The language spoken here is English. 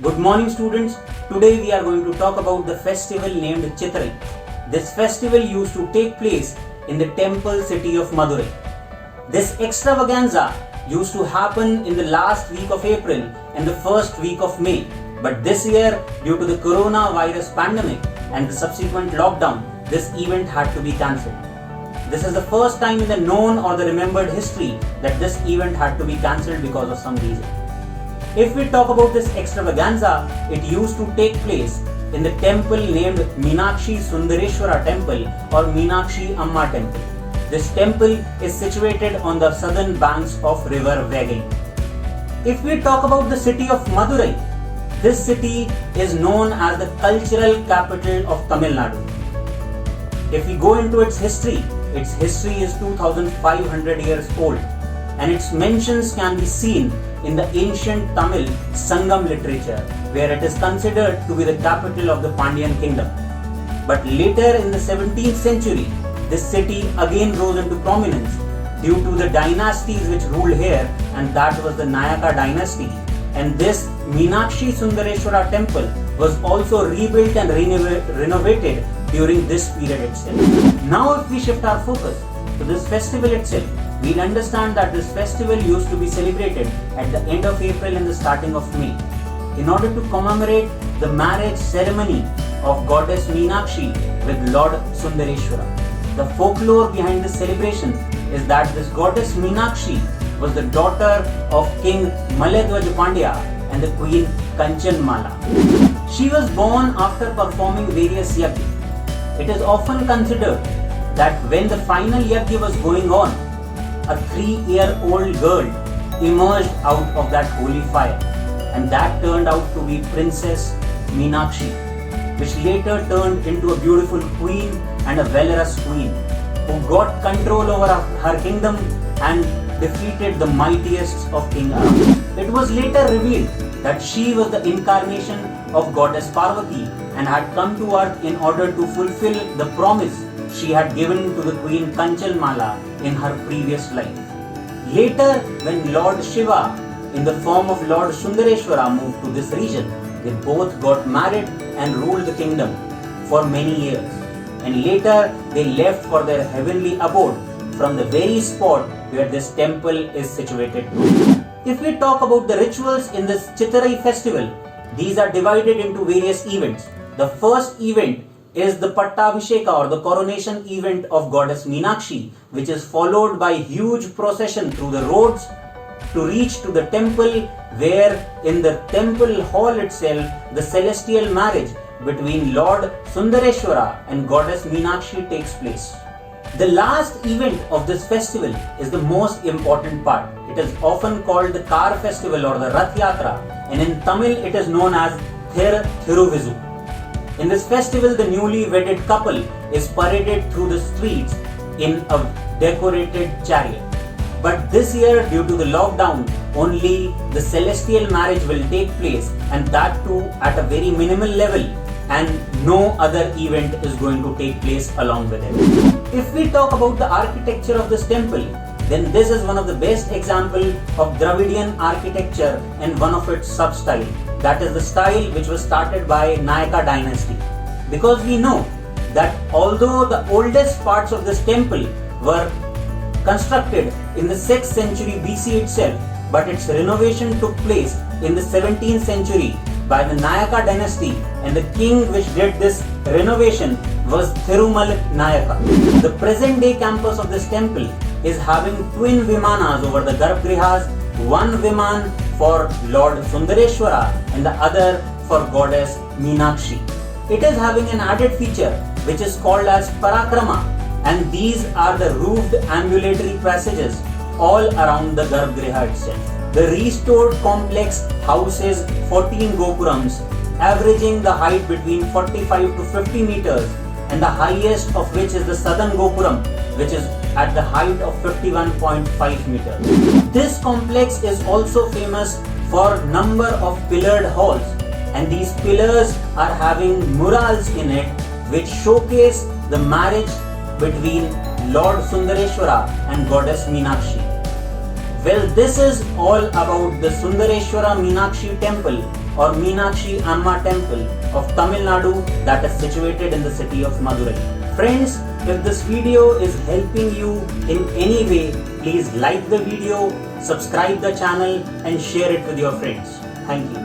Good morning students. Today we are going to talk about the festival named CHITHIRAI. This festival used to take place in the temple city of Madurai. This extravaganza used to happen in the last week of April and the first week of May. But this year, due to the coronavirus pandemic and the subsequent lockdown, this event had to be cancelled. This is the first time in the known or the remembered history that this event had to be cancelled because of some reason. If we talk about this extravaganza, it used to take place in the temple named Meenakshi-Sundareshwarar temple or Meenakshi Amma temple. This temple is situated on the southern banks of river Vaigai. If we talk about the city of Madurai, this city is known as the cultural capital of Tamil Nadu. If we go into its history is 2500 years old and its mentions can be seen in the ancient Tamil Sangam literature, where it is considered to be the capital of the Pandyan kingdom. But later in the 17th century, this city again rose into prominence due to the dynasties which ruled here, and that was the Nayak dynasty. And this Meenakshi-Sundareshwarar temple was also rebuilt and renovated during this period itself. Now if we shift our focus to this festival itself, we'll understand that this festival used to be celebrated at the end of April and the starting of May in order to commemorate the marriage ceremony of goddess Meenakshi with Lord Sundareshwara. The folklore behind this celebration is that this goddess Meenakshi was the daughter of King Maledwaj Pandya and the queen Kanchanmala. She was born after performing various yajna. It is often considered that when the final yajna was going on, a 3-year-old girl emerged out of that holy fire, and that turned out to be Princess Meenakshi, which later turned into a beautiful queen and a valorous queen who got control over her kingdom and defeated the mightiest of King Arab. It was later revealed that she was the incarnation of goddess Parvati and had come to earth in order to fulfill the promise she had given to the queen Kanchanmala in her previous life. Later, when Lord Shiva in the form of Lord Sundareshwara moved to this region, they both got married and ruled the kingdom for many years. And later, they left for their heavenly abode from the very spot where this temple is situated. If we talk about the rituals in this CHITHIRAI festival, these are divided into various events. The first event is the PATTA or the coronation event of goddess Meenakshi, which is followed by huge procession through the roads to reach to the temple, where in the temple hall itself the celestial marriage between Lord Sundareshwara and goddess Meenakshi takes place. The last event of this festival is the most important part. It is often called the Car festival or the Rath Yatra, and in Tamil it is known as Thiruvizu. In this festival, the newly wedded couple is paraded through the streets in a decorated chariot. But this year, due to the lockdown, only the celestial marriage will take place, and that too at a very minimal level, and no other event is going to take place along with it. If we talk about the architecture of this temple, then this is one of the best examples of DRAVIDIAN architecture and one of its sub-style. That is the style which was started by Nayak dynasty. Because we know that although the oldest parts of this temple were constructed in the 6th century BC itself, but its renovation took place in the 17th century by the Nayak dynasty, and the king which did this renovation was Thirumal Nayaka. The present day campus of this temple is having twin vimanas over the garbhrihas, one viman for Lord Sundareshwara and the other for goddess Meenakshi. It is having an added feature which is called as PARAKRAMA, and these are the roofed ambulatory passages all around the garbhgriha itself. The restored complex houses 14 gopurams, averaging the height between 45 to 50 meters, and the highest of which is the southern gopuram, which is at the height of 51.5 meters. This complex is also famous for number of pillared halls, and these pillars are having murals in it which showcase the marriage between Lord Sundareshwara and goddess Meenakshi. Well, this is all about the Sundareshwara Meenakshi temple or Meenakshi-Amma temple of Tamil Nadu that is situated in the city of Madurai. Friends, if this video is helping you in any way, please like the video, subscribe the channel and share it with your friends. Thank you.